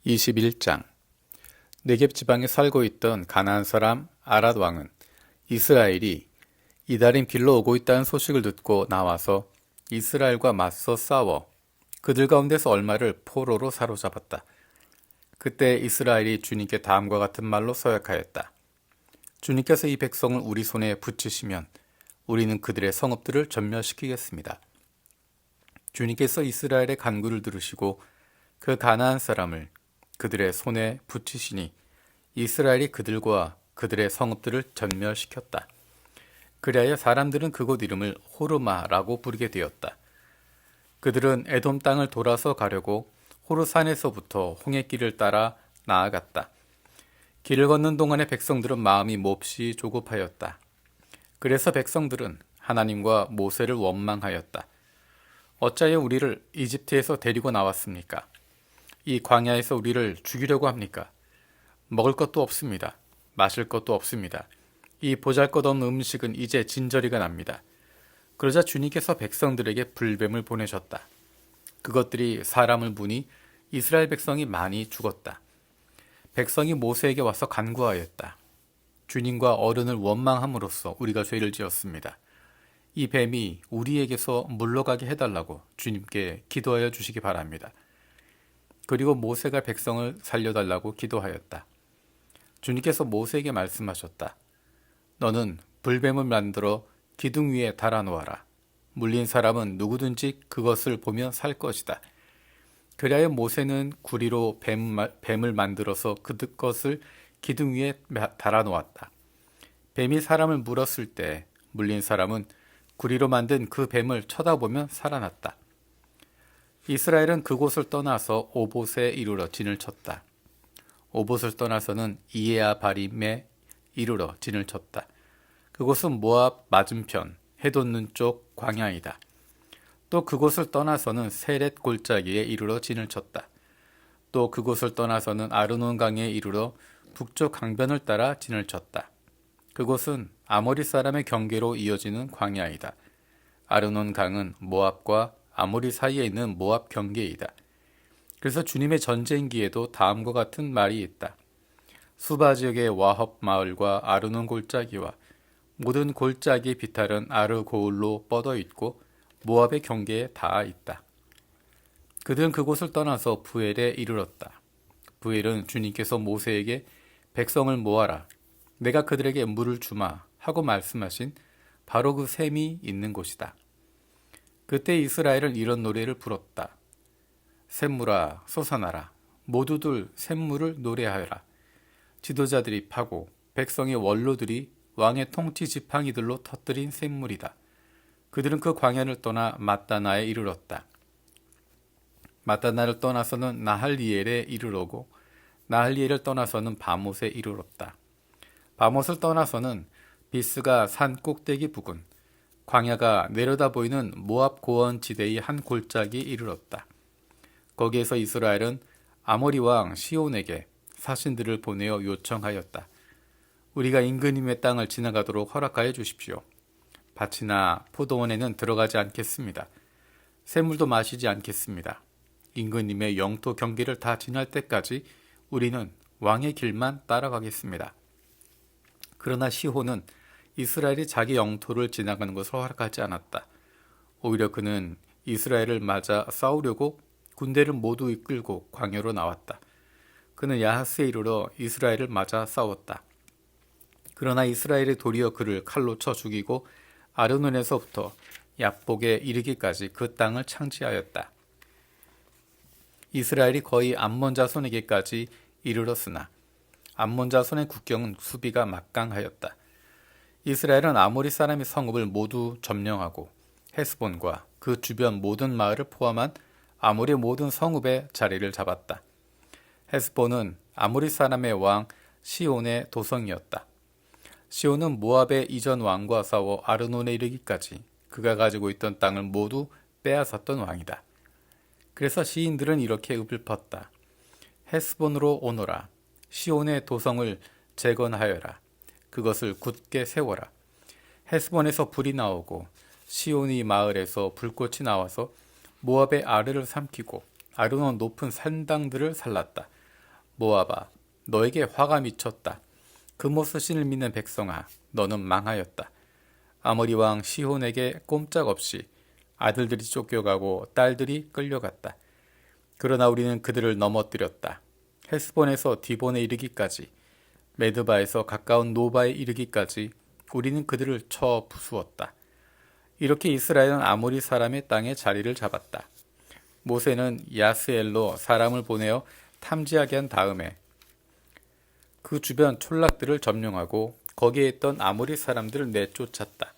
21장 네겝 지방에 살고 있던 가나안 사람 아랏 왕은 이스라엘이 이달임 길로 오고 있다는 소식을 듣고 나와서 이스라엘과 맞서 싸워 그들 가운데서 얼마를 포로로 사로잡았다. 그때 이스라엘이 주님께 다음과 같은 말로 서약하였다. 주님께서 이 백성을 우리 손에 붙이시면 우리는 그들의 성읍들을 전멸시키겠습니다. 주님께서 이스라엘의 간구를 들으시고 그 가나안 사람을 그들의 손에 붙이시니 이스라엘이 그들과 그들의 성읍들을 전멸시켰다. 그리하여 사람들은 그곳 이름을 호르마라고 부르게 되었다. 그들은 에돔 땅을 돌아서 가려고 호르산에서부터 홍해길을 따라 나아갔다. 길을 걷는 동안에 백성들은 마음이 몹시 조급하였다. 그래서 백성들은 하나님과 모세를 원망하였다. 어찌하여 우리를 이집트에서 데리고 나왔습니까? 이 광야에서 우리를 죽이려고 합니까? 먹을 것도 없습니다. 마실 것도 없습니다. 이 보잘것없는 음식은 이제 진저리가 납니다. 그러자 주님께서 백성들에게 불뱀을 보내셨다. 그것들이 사람을 무니 이스라엘 백성이 많이 죽었다. 백성이 모세에게 와서 간구하였다. 주님과 어른을 원망함으로써 우리가 죄를 지었습니다. 이 뱀이 우리에게서 물러가게 해달라고 주님께 기도하여 주시기 바랍니다. 그리고 모세가 백성을 살려달라고 기도하였다. 주님께서 모세에게 말씀하셨다. 너는 불뱀을 만들어 기둥 위에 달아놓아라. 물린 사람은 누구든지 그것을 보며 살 것이다. 그리하여 모세는 구리로 뱀을 만들어서 그것을 기둥 위에 달아놓았다. 뱀이 사람을 물었을 때 물린 사람은 구리로 만든 그 뱀을 쳐다보며 살아났다. 이스라엘은 그곳을 떠나서 오봇에 이르러 진을 쳤다. 오봇을 떠나서는 이에아 바림에 이르러 진을 쳤다. 그곳은 모압 맞은편 해돋는 쪽 광야이다. 또 그곳을 떠나서는 세렛 골짜기에 이르러 진을 쳤다. 또 그곳을 떠나서는 아르논 강에 이르러 북쪽 강변을 따라 진을 쳤다. 그곳은 아모리 사람의 경계로 이어지는 광야이다. 아르논 강은 모압과 아모리 사이에 있는 모압 경계이다. 그래서 주님의 전쟁기에도 다음과 같은 말이 있다. 수바 지역의 와헙 마을과 아르논 골짜기와 모든 골짜기의 비탈은 아르고울로 뻗어 있고 모압의 경계에 닿아 있다. 그들은 그곳을 떠나서 부엘에 이르렀다. 부엘은 주님께서 모세에게 백성을 모아라. 내가 그들에게 물을 주마 하고 말씀하신 바로 그 샘이 있는 곳이다. 그때 이스라엘은 이런 노래를 불었다. 샘물아 솟아나라. 모두들 샘물을 노래하여라. 지도자들이 파고 백성의 원로들이 왕의 통치 지팡이들로 터뜨린 샘물이다. 그들은 그 광야를 떠나 mat다나에 이르렀다. mat다나를 떠나서는 나할리엘에 이르러고 나할리엘을 떠나서는 바못에 이르렀다. 바못을 떠나서는 비스가 산 꼭대기 부근 광야가 내려다 보이는 모압 고원 지대의 한 골짜기에 이르렀다. 거기에서 이스라엘은 아모리 왕 시온에게 사신들을 보내어 요청하였다. 우리가 임금님의 땅을 지나가도록 허락하여 주십시오. 밭이나 포도원에는 들어가지 않겠습니다. 샘물도 마시지 않겠습니다. 임금님의 영토 경계를 다 지날 때까지 우리는 왕의 길만 따라가겠습니다. 그러나 시혼은 이스라엘이 자기 영토를 지나가는 것을 허락하지 않았다. 오히려 그는 이스라엘을 맞아 싸우려고 군대를 모두 이끌고 광야로 나왔다. 그는 야하스에 이르러 이스라엘을 맞아 싸웠다. 그러나 이스라엘이 도리어 그를 칼로 쳐 죽이고 아르논에서부터 야복에 이르기까지 그 땅을 창지하였다. 이스라엘이 거의 암몬 자손에게까지 이르렀으나 암몬 자손의 국경은 수비가 막강하였다. 이스라엘은 아모리 사람의 성읍을 모두 점령하고 헤스본과 그 주변 모든 마을을 포함한 아모리 모든 성읍에 자리를 잡았다. 헤스본은 아모리 사람의 왕 시온의 도성이었다. 시온은 모압의 이전 왕과 싸워 아르논에 이르기까지 그가 가지고 있던 땅을 모두 빼앗았던 왕이다. 그래서 시인들은 이렇게 읍을 펐다. 헤스본으로 오너라. 시온의 도성을 재건하여라. 그것을 굳게 세워라. 헤스본에서 불이 나오고 시온이 마을에서 불꽃이 나와서 모압의 아르를 삼키고 아르논 높은 산당들을 살랐다. 모아봐, 너에게 화가 미쳤다. 그모스 신을 믿는 백성아, 너는 망하였다. 아모리 왕 시혼에게 꼼짝없이 아들들이 쫓겨가고 딸들이 끌려갔다. 그러나 우리는 그들을 넘어뜨렸다. 헤스본에서 디본에 이르기까지, 메드바에서 가까운 노바에 이르기까지 우리는 그들을 쳐 부수었다. 이렇게 이스라엘은 아모리 사람의 땅에 자리를 잡았다. 모세는 야스엘로 사람을 보내어 탐지하게 한 다음에 그 주변 촌락들을 점령하고 거기에 있던 아모리 사람들을 내쫓았다.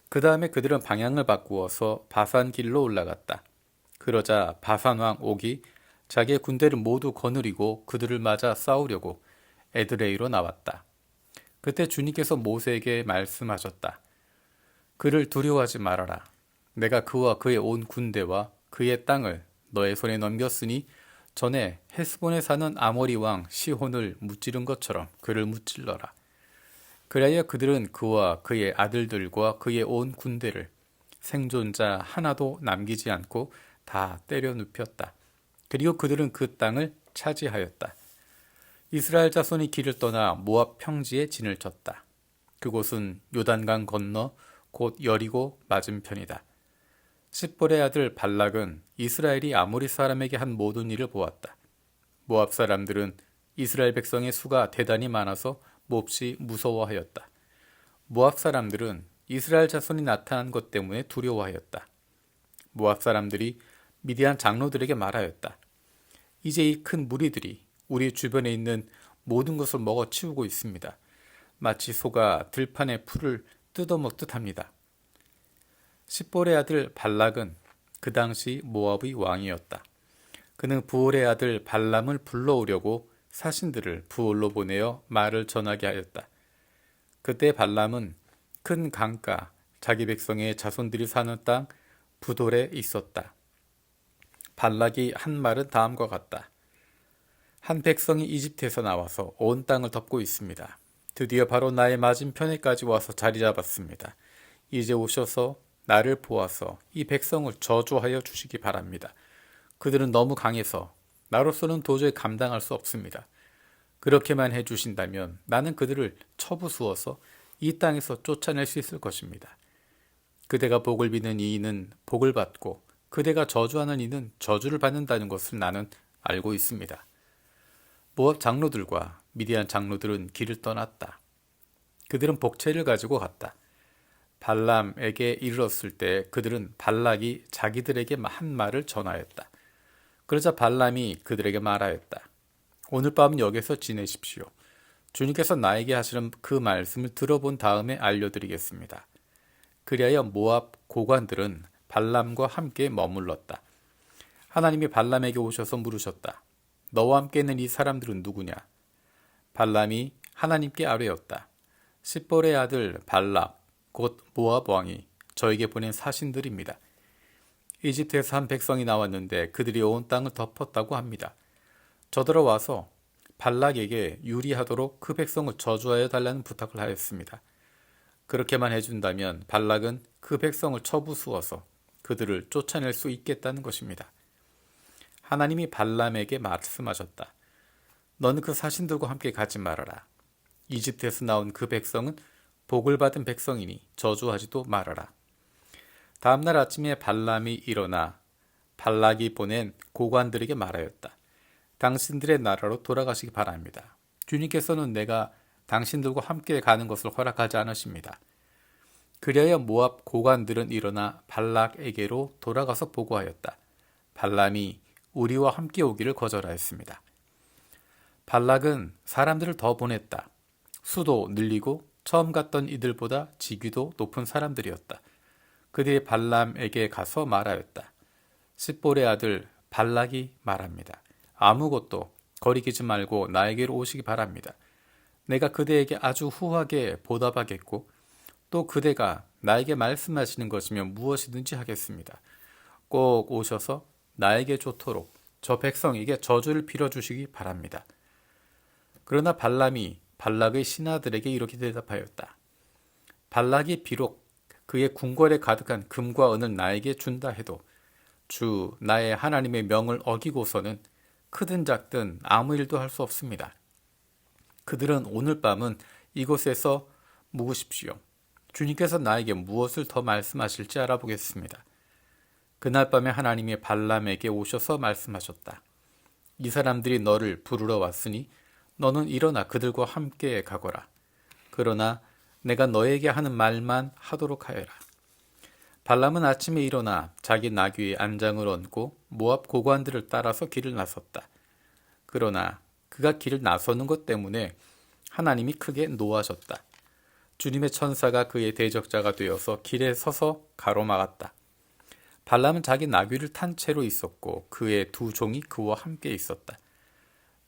그 다음에 그들은 방향을 바꾸어서 바산 길로 올라갔다. 그러자 바산 왕 옥이 자기의 군대를 모두 거느리고 그들을 맞아 싸우려고 에드레이로 나왔다. 그때 주님께서 모세에게 말씀하셨다. 그를 두려워하지 말아라. 내가 그와 그의 온 군대와 그의 땅을 너의 손에 넘겼으니 전에 헤스본에 사는 아모리 왕 시혼을 무찌른 것처럼 그를 무찔러라. 그래야 그들은 그와 그의 아들들과 그의 온 군대를 생존자 하나도 남기지 않고 다 때려 눕혔다. 그리고 그들은 그 땅을 차지하였다. 이스라엘 자손이 길을 떠나 모압 평지에 진을 쳤다. 그곳은 요단강 건너 곧 여리고 맞은편이다. 십볼의 아들 발락은 이스라엘이 아모리 사람에게 한 모든 일을 보았다. 모압 사람들은 이스라엘 백성의 수가 대단히 많아서 몹시 무서워하였다. 모압 사람들은 이스라엘 자손이 나타난 것 때문에 두려워하였다. 모압 사람들이 미디안 장로들에게 말하였다. 이제 이 큰 무리들이 우리 주변에 있는 모든 것을 먹어치우고 있습니다. 마치 소가 들판의 풀을 뜯어먹듯 합니다. 십볼의 아들 발락은 그 당시 모압의 왕이었다. 그는 부올의 아들 발람을 불러오려고 사신들을 부올로 보내어 말을 전하게 하였다. 그때 발람은 큰 강가, 자기 백성의 자손들이 사는 땅 부돌에 있었다. 발락이 한 말은 다음과 같다. 한 백성이 이집트에서 나와서 온 땅을 덮고 있습니다. 드디어 바로 나의 맞은편에까지 와서 자리 잡았습니다. 이제 오셔서 나를 보아서 이 백성을 저주하여 주시기 바랍니다. 그들은 너무 강해서 나로서는 도저히 감당할 수 없습니다. 그렇게만 해주신다면 나는 그들을 쳐부수어서 이 땅에서 쫓아낼 수 있을 것입니다. 그대가 복을 비는 이는 복을 받고 그대가 저주하는 이는 저주를 받는다는 것을 나는 알고 있습니다. 모압 장로들과 미디안 장로들은 길을 떠났다. 그들은 복채를 가지고 갔다. 발람에게 이르렀을 때 그들은 발락이 자기들에게 한 말을 전하였다. 그러자 발람이 그들에게 말하였다. 오늘 밤은 여기서 지내십시오. 주님께서 나에게 하시는 그 말씀을 들어본 다음에 알려드리겠습니다. 그리하여 모압 고관들은 발람과 함께 머물렀다. 하나님이 발람에게 오셔서 물으셨다. 너와 함께 있는 이 사람들은 누구냐? 발람이 하나님께 아뢰었다. 십볼의 아들 발락, 곧 모압 왕이 저에게 보낸 사신들입니다. 이집트에서 한 백성이 나왔는데 그들이 온 땅을 덮었다고 합니다. 저들어와서 발락에게 유리하도록 그 백성을 저주하여 달라는 부탁을 하였습니다. 그렇게만 해준다면 발락은 그 백성을 쳐부수어서 그들을 쫓아낼 수 있겠다는 것입니다. 하나님이 발람에게 말씀하셨다. 너는 그 사신들과 함께 가지 말아라. 이집트에서 나온 그 백성은 복을 받은 백성이니 저주하지도 말아라. 다음날 아침에 발람이 일어나 발락이 보낸 고관들에게 말하였다. 당신들의 나라로 돌아가시기 바랍니다. 주님께서는 내가 당신들과 함께 가는 것을 허락하지 않으십니다. 그리하여 모압 고관들은 일어나 발락에게로 돌아가서 보고하였다. 발람이 우리와 함께 오기를 거절하였습니다. 발락은 사람들을 더 보냈다. 수도 늘리고 처음 갔던 이들보다 직위도 높은 사람들이었다. 그들이 발람에게 가서 말하였다. 십볼의 아들 발락이 말합니다. 아무것도 거리끼지 말고 나에게로 오시기 바랍니다. 내가 그대에게 아주 후하게 보답하겠고 또 그대가 나에게 말씀하시는 것이면 무엇이든지 하겠습니다. 꼭 오셔서 나에게 좋도록 저 백성에게 저주를 빌어주시기 바랍니다. 그러나 발람이 발락의 신하들에게 이렇게 대답하였다. 발락이 비록 그의 궁궐에 가득한 금과 은을 나에게 준다 해도 주 나의 하나님의 명을 어기고서는 크든 작든 아무 일도 할 수 없습니다. 그들은 오늘 밤은 이곳에서 묵으십시오. 주님께서 나에게 무엇을 더 말씀하실지 알아보겠습니다. 그날 밤에 하나님이 발람에게 오셔서 말씀하셨다. 이 사람들이 너를 부르러 왔으니 너는 일어나 그들과 함께 가거라. 그러나 내가 너에게 하는 말만 하도록 하여라. 발람은 아침에 일어나 자기 나귀의 안장을 얹고 모압 고관들을 따라서 길을 나섰다. 그러나 그가 길을 나서는 것 때문에 하나님이 크게 노하셨다. 주님의 천사가 그의 대적자가 되어서 길에 서서 가로막았다. 발람은 자기 나귀를 탄 채로 있었고 그의 두 종이 그와 함께 있었다.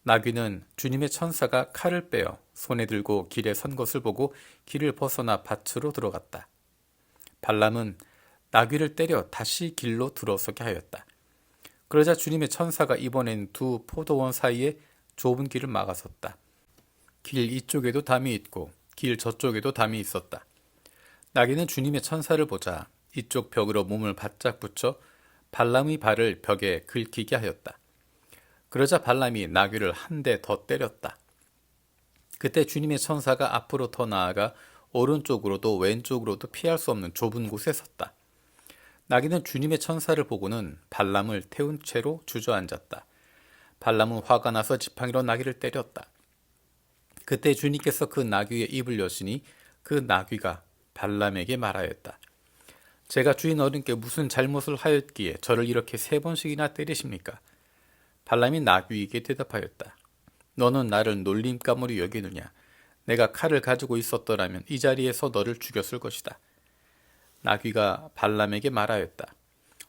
나귀는 주님의 천사가 칼을 빼어 손에 들고 길에 선 것을 보고 길을 벗어나 밭으로 들어갔다. 발람은 나귀를 때려 다시 길로 들어서게 하였다. 그러자 주님의 천사가 이번엔 두 포도원 사이에 좁은 길을 막아섰다. 길 이쪽에도 담이 있고 길 저쪽에도 담이 있었다. 나귀는 주님의 천사를 보자 이쪽 벽으로 몸을 바짝 붙여 발람의 발을 벽에 긁히게 하였다. 그러자 발람이 나귀를 한 대 더 때렸다. 그때 주님의 천사가 앞으로 더 나아가 오른쪽으로도 왼쪽으로도 피할 수 없는 좁은 곳에 섰다. 나귀는 주님의 천사를 보고는 발람을 태운 채로 주저앉았다. 발람은 화가 나서 지팡이로 나귀를 때렸다. 그때 주님께서 그 나귀의 입을 여시니 그 나귀가 발람에게 말하였다. 제가 주인 어른께 무슨 잘못을 하였기에 저를 이렇게 3번씩이나 때리십니까? 발람이 나귀에게 대답하였다. 너는 나를 놀림감으로 여기느냐? 내가 칼을 가지고 있었더라면 이 자리에서 너를 죽였을 것이다. 나귀가 발람에게 말하였다.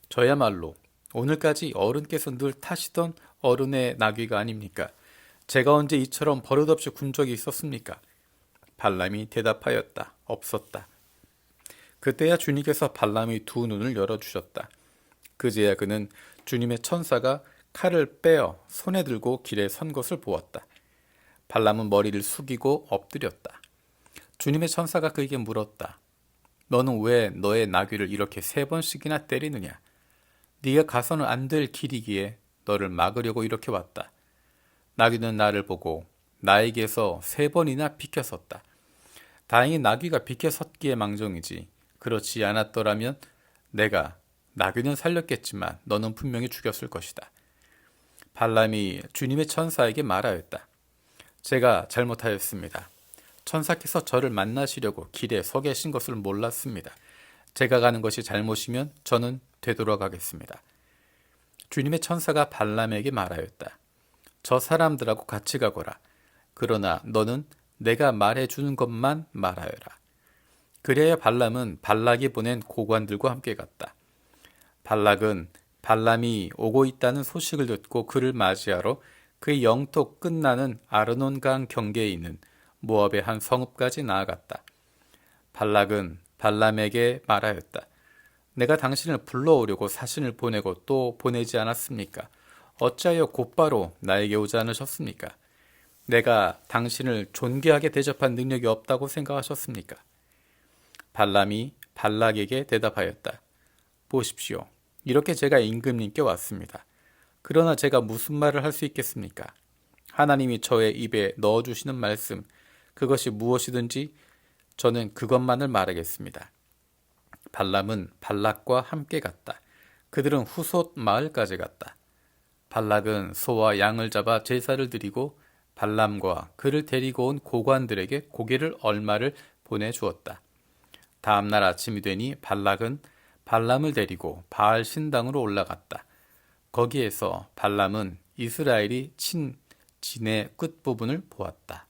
저야말로 오늘까지 어른께서 늘 타시던 어른의 나귀가 아닙니까? 제가 언제 이처럼 버릇없이 군 적이 있었습니까? 발람이 대답하였다. 없었다. 그때야 주님께서 발람의 두 눈을 열어주셨다. 그제야 그는 주님의 천사가 칼을 빼어 손에 들고 길에 선 것을 보았다. 발람은 머리를 숙이고 엎드렸다. 주님의 천사가 그에게 물었다. 너는 왜 너의 나귀를 이렇게 3번씩이나 때리느냐? 네가 가서는 안 될 길이기에 너를 막으려고 이렇게 왔다. 나귀는 나를 보고 나에게서 3번이나 비켜섰다. 다행히 나귀가 비켜섰기에 망정이지. 그렇지 않았더라면 내가 나귀는 살렸겠지만 너는 분명히 죽였을 것이다. 발람이 주님의 천사에게 말하였다. 제가 잘못하였습니다. 천사께서 저를 만나시려고 길에 서 계신 것을 몰랐습니다. 제가 가는 것이 잘못이면 저는 되돌아가겠습니다. 주님의 천사가 발람에게 말하였다. 저 사람들하고 같이 가거라. 그러나 너는 내가 말해주는 것만 말하여라. 그래야 발람은 발락이 보낸 고관들과 함께 갔다. 발락은 발람이 오고 있다는 소식을 듣고 그를 맞이하러 그의 영토 끝나는 아르논강 경계에 있는 모압의 한 성읍까지 나아갔다. 발락은 발람에게 말하였다. 내가 당신을 불러오려고 사신을 보내고 또 보내지 않았습니까? 어찌하여 곧바로 나에게 오지 않으셨습니까? 내가 당신을 존귀하게 대접한 능력이 없다고 생각하셨습니까? 발람이 발락에게 대답하였다. 보십시오. 이렇게 제가 임금님께 왔습니다. 그러나 제가 무슨 말을 할 수 있겠습니까? 하나님이 저의 입에 넣어주시는 말씀, 그것이 무엇이든지 저는 그것만을 말하겠습니다. 발람은 발락과 함께 갔다. 그들은 후솥 마을까지 갔다. 발락은 소와 양을 잡아 제사를 드리고 발람과 그를 데리고 온 고관들에게 고기를 얼마를 보내주었다. 다음 날 아침이 되니 발락은 발람을 데리고 바알 신당으로 올라갔다. 거기에서 발람은 이스라엘이 친 진의 끝부분을 보았다.